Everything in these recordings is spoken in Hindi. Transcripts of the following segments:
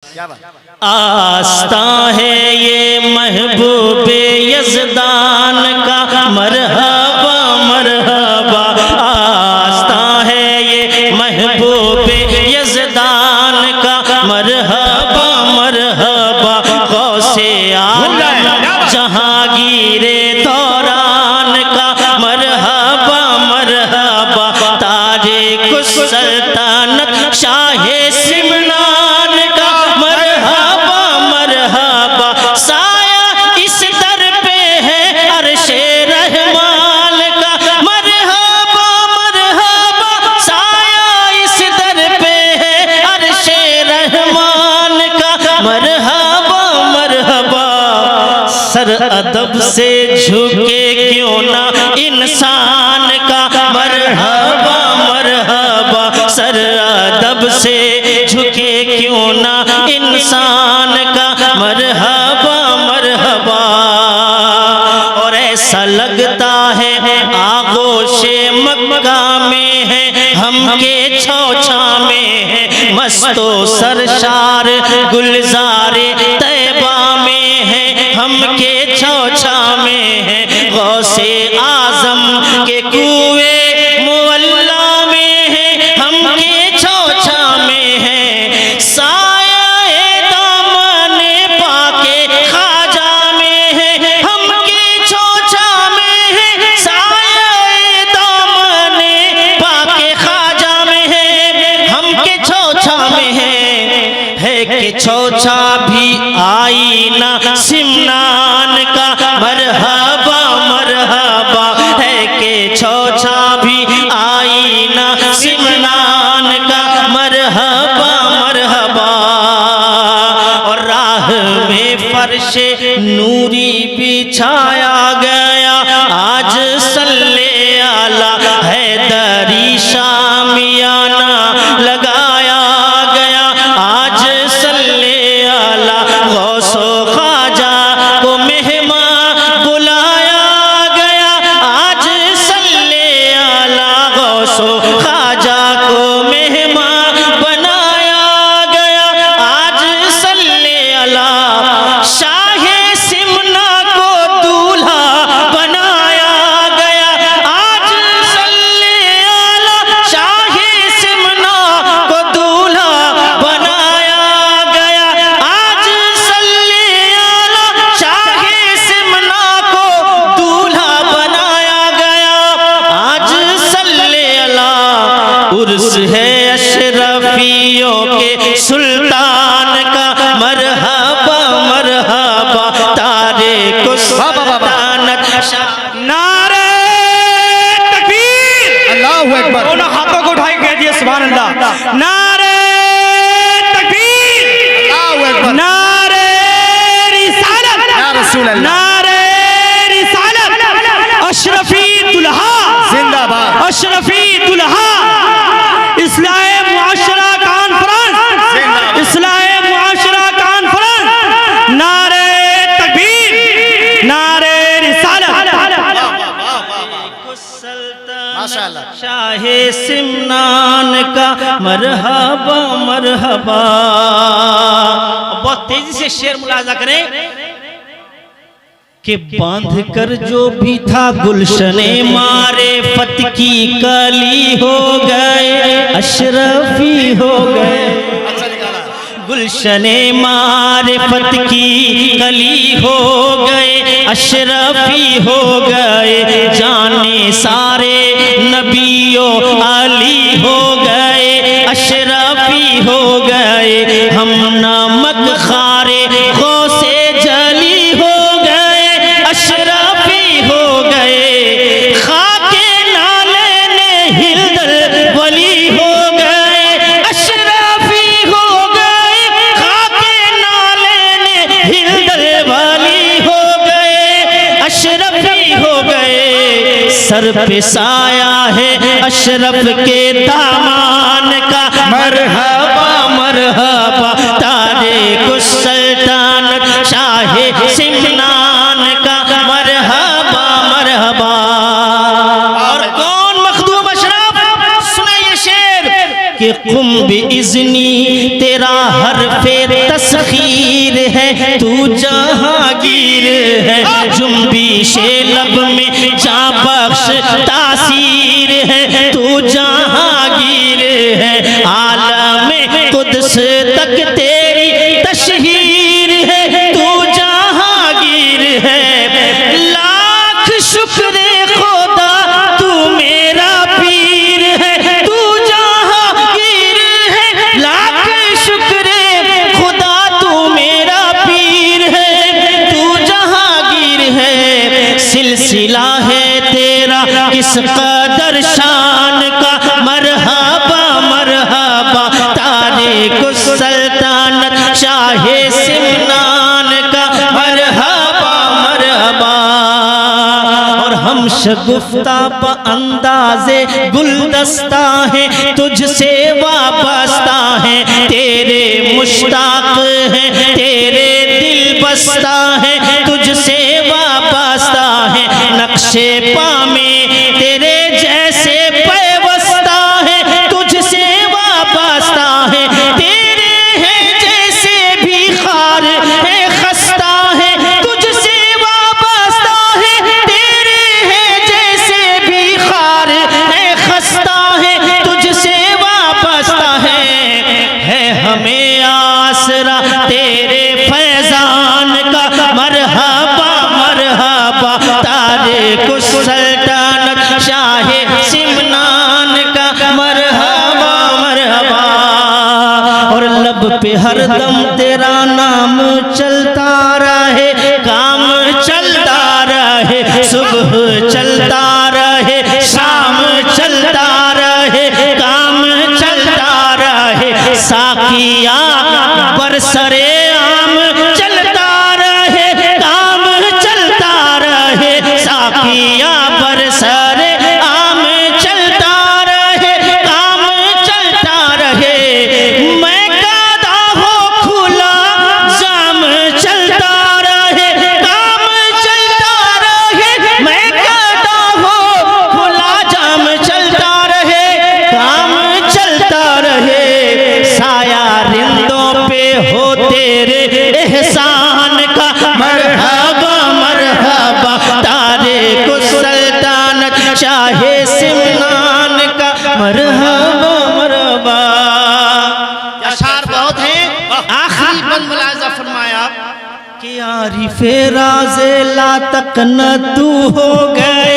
आस्था है ये महबूबे यज़दान का मरहबा मरहबा। आस्था है ये महबूबे यज़दान का मरहबा मरहबा। गौसे आलम जहांगीरे दौरान का मरहबा मरहबा। ताजे कुछ सल्तनत शाहे सिमनान का मरहबा मरहबा। साया इस दर पे है अर्शे रहमान का मरहबा मरहबा। साया इस दर पे है अर्शे रहमान का मरहबा मरहबा। सर अदब से झुके क्यों ना इंसान का मरहबा मरहबा। सर अदब से झुके क्यों ना इंसान का मरहबा मरहबा। और ऐसा लगता है आगोशे मक्का में है हमके छौछा में है। मस्तो सरशार गुलजारे तैबा में है हमके छौछा में है। गौसे आजम के कुए मुअल्ला में है हमके छौछा में है। साया दामने पाके खाजा में है हमके छौछा में है। साया दामने पाके खाजा में है हमके छौछा में है कि छौछा भी आईना सिमनान का मरहबा मरहबा। है कि छौछा भी आईना सिमनान का मरहबा मरहबा। और राह में फर्शे नूरी बिछाया गया आज सल्ले आला हैदरी शामियाना लगाया गया आज सल्ले आला। गौसो ख्वाजा को मेहमान बुलाया गया आज सल्ले आला। गौसो ख्वाजा को मेहमान बनाया गया आज सल्ले आला। शाहे सिमना को दूल्हा बनाया गया आज सल्ले आला। शाहे सिमना को दूल्हा बनाया गया आज सल्ले आला। शाहे सिमना को दूल्हा बनाया गया आज सल्ले आला। उर्स है अशरफियों के सुल्तान का मरहबा मरहबा। तारे को सुल्तानत नारे तकबीर। अल्लाहु अकबर। दोनों हाथों को उठाए कह दिए सुभान अल्लाह। नारे तकबीर। अल्लाहु अकबर। नारे रिसालत। या रसूल अल्लाह। नारे रिसालत। अशरफी दुल्हा जिंदाबाद। अशरफी दुल्हा। इस्लाह मुआशरा कॉन्फ्रेंस। इस्लाह मुआशरा कॉन्फ्रेंस। नारे तकबीर। नारे रिसालत। माशाअल्लाह। शाहे सिमनान का मरहबा मरहबा। बहुत तेजी से शेर मुलाजा करें कि बांध कर जो भी था गुलशने मारे फत की कली हो गए अशरफी हो गए। गुलशने मारिफत की कली हो गए अशरफी हो गए। जाने सारे नबियों अली हो गए अशरफी हो गए। हम नमक खारे गौसे जली हो गए अशरफी हो गए। खाके नाले ने हिल्दल वली हो गए अशरफी हो गए। खाके नाले ने हिल्दल वली हो गए अशरफी हो गए। सर पे साया है अशरफ के दामान का मरहबा मरहबा। तारे को सुल्तानत शाहे सिमनान का मरहबा मरहबा। और कौन मखदूम अशरफ सुना ये शेर कि कुम बि इज़्नी तेरा हरफे सखीर है, तू जहांगीर है, जुम्बिशे लब में जा बख्श तासीर है, तू जहांगीर है, आलम कुद्स तक तेरी तशहीर है, तू जहांगीर है। लाख शुक्र खुदा तू मेरा पीर है, तू जहांगीर है, लाख शुक्र खुदा तू मेरा पीर है, तू जहांगीर है। सिलसिला है तेरा किस कदर शान का, मरहबा मरहबा तारिक सल्तनत शाहे सिमनान का, मरहबा मरहबा। और हम शगुफ्ता ब अंदाज़े गुलदस्ता है, तुझसे वाबस्ता है, तेरे मुश्ताक है, तेरे दिल बस्ता है, तुझसे वाबस्ता है, नक्शे पा में तेरे जैसे पैवस्ता है, तुझसे वाबस्ता है, तेरे हैं जैसे भी खार है खस्ता है, तुझसे वाबस्ता है, तेरे हैं जैसे भी खार है खस्ता है, तुझसे वाबस्ता है हमें आसरा तेरे फैजान का, मरहबा मरहबा तारिक सल्तनत शाहे सिमनान का, मरहबा मरहबा। और लब पे हरदम तेरा नाम चलता रहे, काम चलता रहे, सुबह चलता रहे, शाम चलता रहे, काम चलता रहे, साकिया बरसरे आम चलता रहे, काम चलता रहे, साकिया बरसरे आम चलता रहे, काम चलता रहे। मैं कादा हो खुला जाम चलता रहे, काम चलता रहे, मैं कादा हो खुला जाम चलता रहे, काम चलता रहे। साया रिंदों पे हो तेरे एहसान का, मरहबा मरहबा तारिक सल्तनत शाहे सिमनान का, मरहबा मरहबा। अशार बहुत हैं, आखिरी बंद मुलाजा फरमाया कि आरिफे राज़े ला तक न तू हो गए,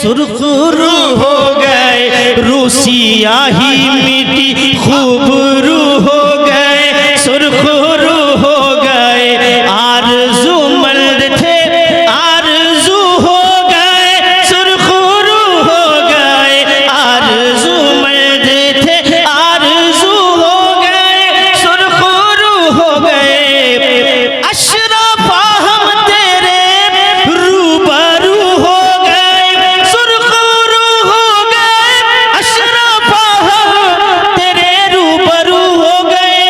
सुरखरू हो गए, रूसिया ही मिट्टी खूब रू हो गए, सुरखरू हो गए, आरज़ू मल्द थे आरज़ू हो गए, सुरखरू हो गए, आरज़ू मल्द थे आरज़ू हो गए, सुरखरू हो गए। अशरफा हम तेरे रूबरू हो गए, सुरखरू हो गए, अशरफा हम तेरे रूबरू हो गए,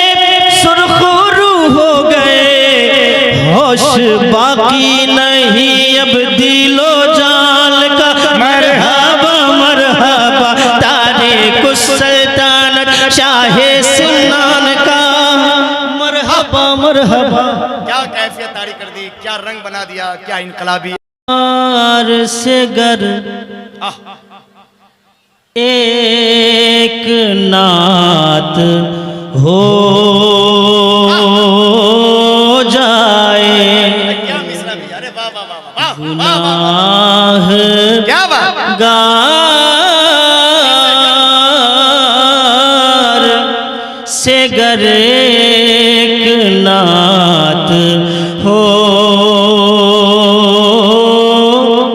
सुरखरू हो गए। होश बाकी नहीं अब दिलो जान का, मरहबा मरहबा तारिक सल्तनत शाहे सिमनान का, मरहबा मरहबा। क्या कैफियत तारी कर दी, क्या रंग बना दिया, क्या इनकलाबी। यार से गर एक नात हो जाए, क्या मिसरा भी, अरे वाह वाह वाह वाह वाह वाह गुनाह क्या बात। गार से गर एक नात हो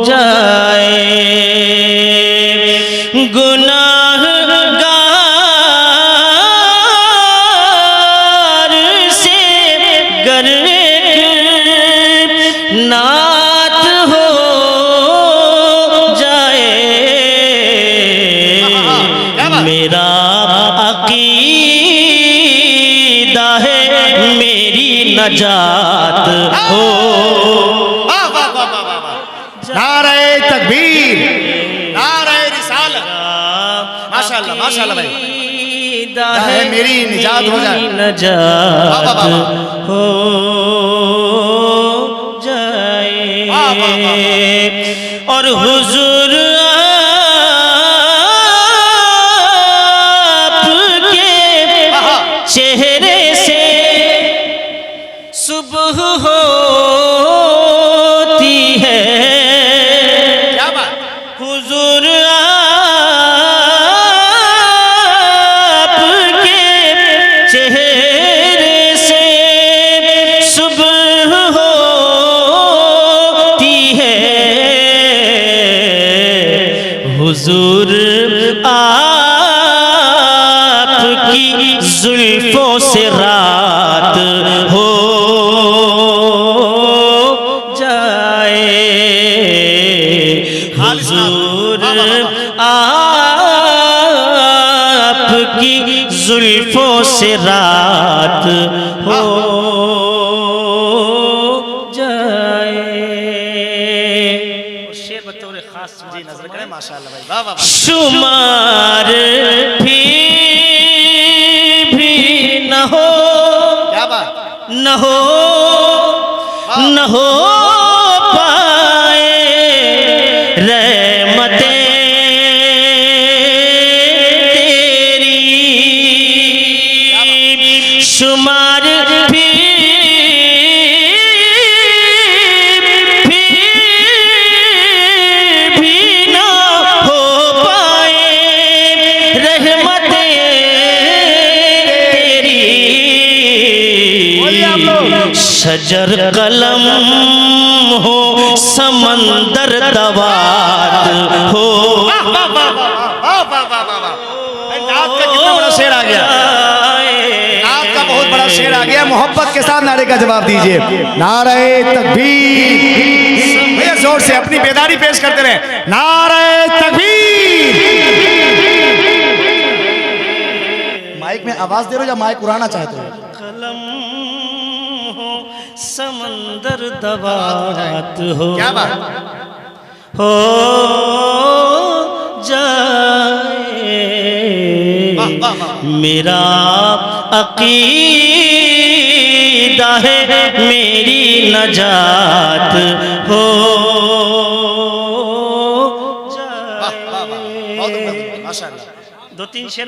जाए, गुनाह गार से गर एक नात हो जाए, मेरा अकीदा है मेरी नजात हो। वाह वाह वाह वाह वाह वाह। नारे तकबीर, नारे रिसालत। माशाल्लाह माशाल्लाह भाई। अकीदा है मेरी निजात हो जाए। नजात वाह, वाह, वाह। हो जाए वाह, वाह, वाह, और हुजूर आपके चेहरे से सुबह होती है। क्या बात। हुजूर आपके चेहरे से सुबह होती है। हुजूर आपकी जुल्फों से रात हो जाए। हुजूर आपकी जुल्फों से रात हो जाए। शेर बतौर खास जी नजर करें माशाल्लाह भाई। वाह वाह वाह। शुमार भी न हो, क्या बात। न हो, न हो पाए रहमतें तेरी। शुमार भी न हो पाए रहमतें तेरी। शजर कलम हो समंदर दवात हो। वाह वाह वाह वाह वाह वाह वाह वाह। नात का कितना बड़ा शेर आ गया। नात का बहुत बड़ा शेर आ गया। मोहब्बत के साथ नारे का जवाब दीजिए। नारे तकबीर। भैया जोर से अपनी बेदारी पेश करते रहे। नारे तकबीर। माइक में आवाज दे रहे हो या माइक उड़ाना चाहते हो। कलम हो समंदर दवात हो। क्या बात। हो जाए वाह वाह वाह। मेरा अकीदा है मेरी नजात हो वाह वाह वाह। बहुत माशाल्लाह। दो तीन शेर